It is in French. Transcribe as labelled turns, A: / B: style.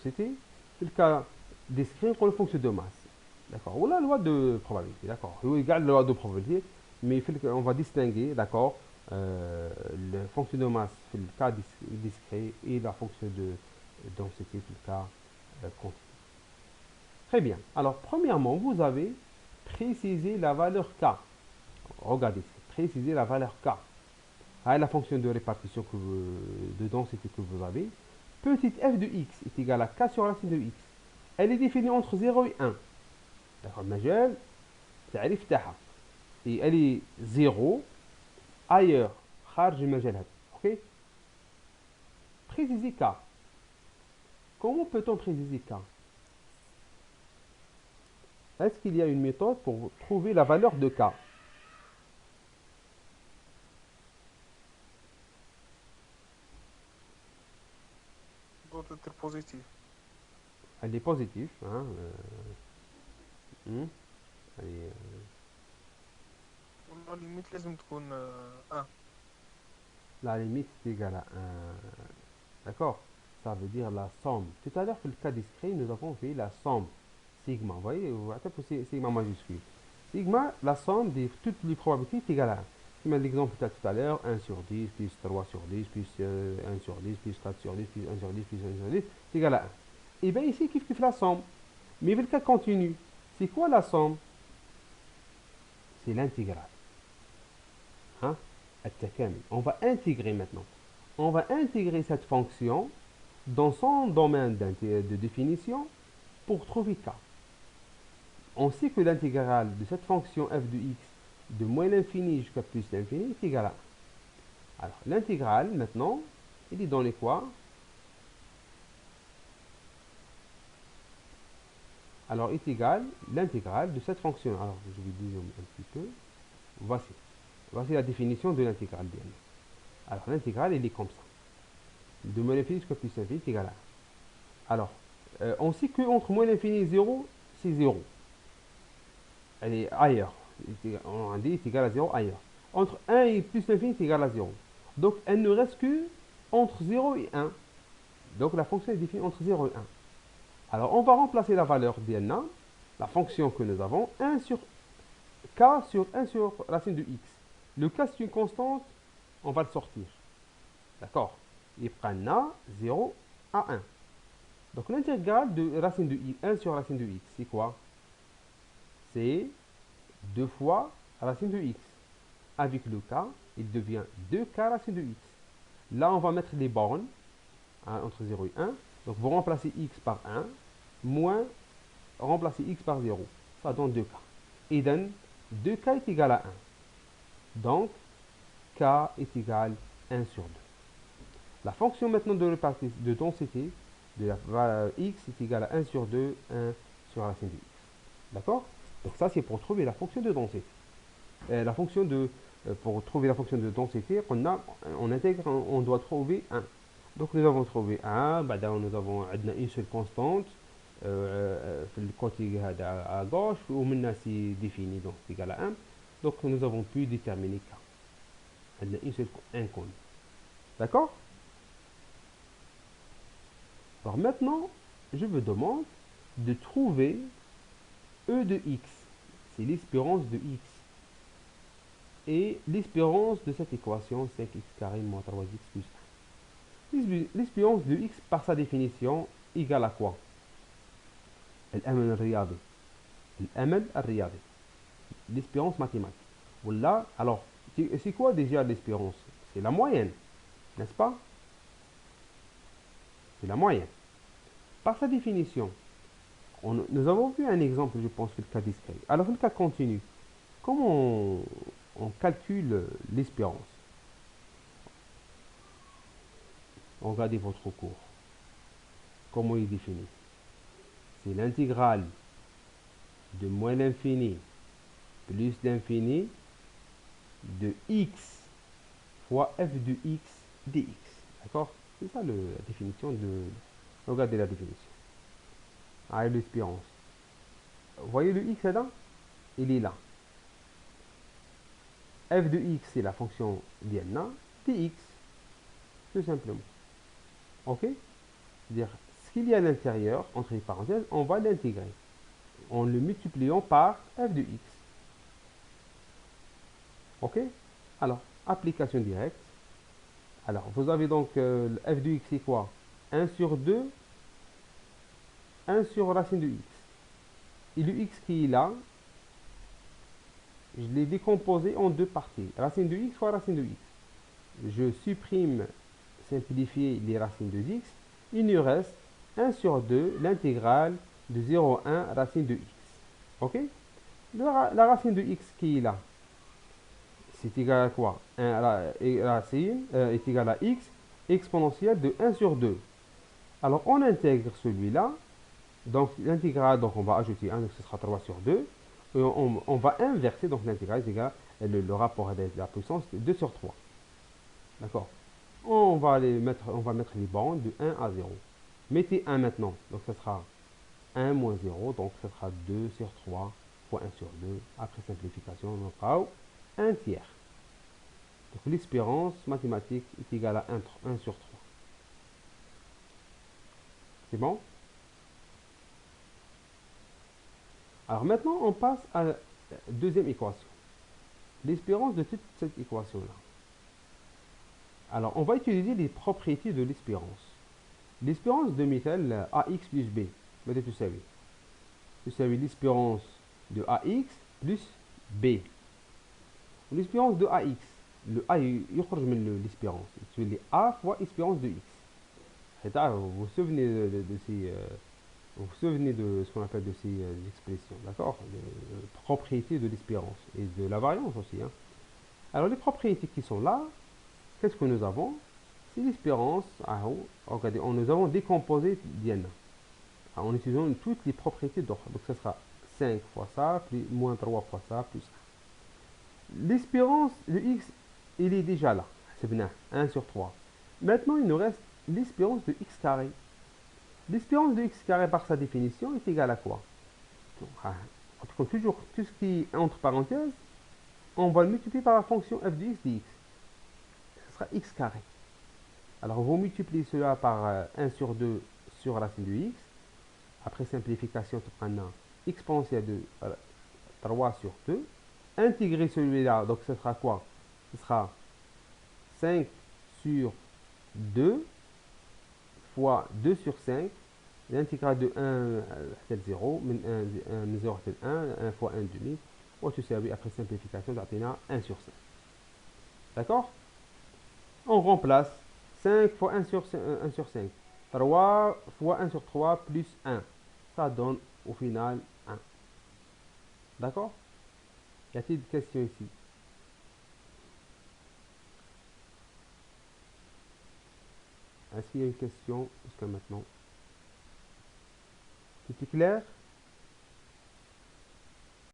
A: densité. في الكا discret نقول fonction de masse. D'accord. Ou la loi de probabilité. D'accord. Ou égale la loi de probabilité. Mais on va distinguer, d'accord, la fonction de masse في le cas discret et la fonction de densité في le cas continu. Très bien. Alors, premièrement, vous avez précisé la valeur K. Regardez, préciser la valeur K. Ah, la fonction de répartition de densité que vous avez. Petite f de x est égale à K sur racine de x. Elle est définie entre 0 et 1. D'accord, المجال تعريف تاعها. Et elle est 0 ailleurs. خارج المجال هذا. OK. Préciser K. Comment peut-on préciser K? Est-ce qu'il y a une méthode pour trouver la valeur de K?
B: doit être positif.
A: Elle est positive. Hein, elle est,
B: والله ليميت لازم تكون 1.
A: la limite est égale à 1. D'accord. Ça veut dire la somme. Tout à l'heure, pour le cas discret, nous avons fait la somme. Sigma. Vous voyez, sigma majuscule. Sigma, la somme de toutes les probabilités est égale à 1. Comme l'exemple tout à l'heure, 1 sur 10, plus 3 sur 10, plus 1 sur 10, plus 4 sur 10, plus 1 sur 10, plus 1 sur 10, c'est égal à 1. Et bien ici, kif la somme. Mais le cas continu, c'est quoi la somme? C'est l'intégrale. Hein? On va intégrer maintenant. On va intégrer cette fonction dans son domaine de définition pour trouver K. On sait que l'intégrale de cette fonction f de x de moins l'infini jusqu'à plus l'infini est égale à 1. Alors, l'intégrale, maintenant, il est donné quoi? Alors, est égal l'intégrale de cette fonction. Alors, je vais dézoomer un petit peu. Voici. Voici la définition de l'intégrale bien. Alors, l'intégrale, elle est comme ça. De moins l'infini jusqu'à plus l'infini est égal à 1. Alors, on sait qu'entre moins l'infini et 0, c'est 0. Elle est ailleurs. On dit est égal à 0 ailleurs. Entre 1 et plus l'infini, c'est égal à 0. Donc, elle ne reste que entre 0 et 1. Donc, la fonction est définie entre 0 et 1. Alors, on va remplacer la valeur d'na, la fonction que nous avons, 1 sur k sur 1 sur racine de x. Le k, c'est une constante, on va le sortir. D'accord. Il prend na 0 à 1. Donc, l'intégrale de racine de x, 1 sur racine de x, c'est quoi? C'est 2 fois racine de x. Avec le k, il devient 2k racine de x. Là, on va mettre les bornes hein, entre 0 et 1. Donc, vous remplacez x par 1, moins remplacer x par 0. Ça donne 2k. Et donc, 2k est égal à 1. Donc, k est égal à 1 sur 2. La fonction maintenant de répartition de densité de la x est égal à 1 sur 2, 1 sur racine de x. D'accord? Donc ça, c'est pour trouver la fonction de densité. La fonction de, pour trouver la fonction de densité, on intègre, on doit trouver 1. Donc nous avons trouvé 1, nous avons une seule constante, le côté à gauche, ou maintenant c'est défini, donc c'est égal à 1. Donc nous avons pu déterminer K. On a une seule inconnue. D'accord? Alors maintenant, je vous demande de trouver E de x. C'est l'espérance de x. Et l'espérance de cette équation, 5x carré moins 3x plus 1. L'espérance de x, par sa définition, égale à quoi? الأمل الرياضي. الأمل الرياضي. L'espérance mathématique. Voilà. Alors, c'est quoi déjà l'espérance? C'est la moyenne, n'est-ce pas? C'est la moyenne. Par sa définition, nous avons vu un exemple, je pense, le cas discret. Alors, le cas continu, comment on calcule l'espérance? Regardez votre cours. Comment il est défini? C'est l'intégrale de moins l'infini plus l'infini de x fois f de x dx. D'accord? C'est ça la définition de... Regardez la définition. Ah, l'espérance. Vous voyez le x là? Il est là. F de x, c'est la fonction d'Iana, dx, tout simplement. Ok? C'est-à-dire, qu'il y a à l'intérieur, entre les parenthèses, on va l'intégrer en le multipliant par f de x. Ok? Alors, application directe. Alors, vous avez donc le f de x, c'est quoi? 1 sur 2, 1 sur racine de x. Et le x qui est là, je l'ai décomposé en deux parties. Racine de x fois racine de x. Je supprime, simplifier les racines de x. Il nous reste 1 sur 2, l'intégrale de 0 à 1 racine de x. Ok? La racine de x qui est là, c'est égal à quoi? Racine est égal à x exponentielle de 1 sur 2. Alors, on intègre celui-là. Donc, l'intégrale, donc on va ajouter 1, donc ce sera 3 sur 2. Et on va inverser, donc l'intégrale est égal, le rapport de la puissance de 2 sur 3. D'accord? On va mettre les bornes de 1 à 0. Mettez 1 maintenant, donc ce sera 1 moins 0, donc ce sera 2 sur 3 fois 1 sur 2. Après simplification, on aura 1 tiers. Donc l'espérance mathématique est égale à 1 sur 3. C'est bon? Alors maintenant, on passe à la deuxième équation. L'espérance de toute cette équation-là. Alors, on va utiliser les propriétés de l'espérance. L'espérance de métal AX plus B. ماذا تساوي؟ تساوي l'espérance de AX plus B. L'espérance de AX. Le A يخرج من l'espérance. C'est A fois espérance de X. Vous vous souvenez vous vous souvenez de ce qu'on appelle de ces expressions, d'accord? Les propriétés de l'espérance et de la variance aussi. Hein. Alors, les propriétés qui sont là, qu'est-ce que nous avons? C'est l'espérance. Regardez, nous avons décomposé Diana en utilisant toutes les propriétés d'ordre. Donc, ce sera 5 fois ça, plus moins 3 fois ça, plus ça. L'espérance, le x, il est déjà là. C'est bien, 1 sur 3. Maintenant, il nous reste l'espérance de x carré. L'espérance de x carré, par sa définition, est égale à quoi? Comme toujours, tout ce qui est entre parenthèses, on va le multiplier par la fonction f de x dx. Ce sera x carré. Alors, vous multipliez cela par 1 sur 2 sur racine de x. Après simplification, tu prends exponentielle de 3 sur 2. Intégrer celui-là, donc ce sera quoi? Ce sera 5 sur 2 fois 2 sur 5. L'intégrale de 1 c'est 0, من 0 c'est 1, 1 fois 1 demi. وتساوي après simplification تعطينا 1 sur 5. D'accord? On remplace 5 fois 1 sur 5. 3 fois 1 sur 3 plus 1. Ça donne au final 1. D'accord? Y a-t-il des questions ici? Est-ce qu'il y a une question jusqu'à maintenant? Tout est clair?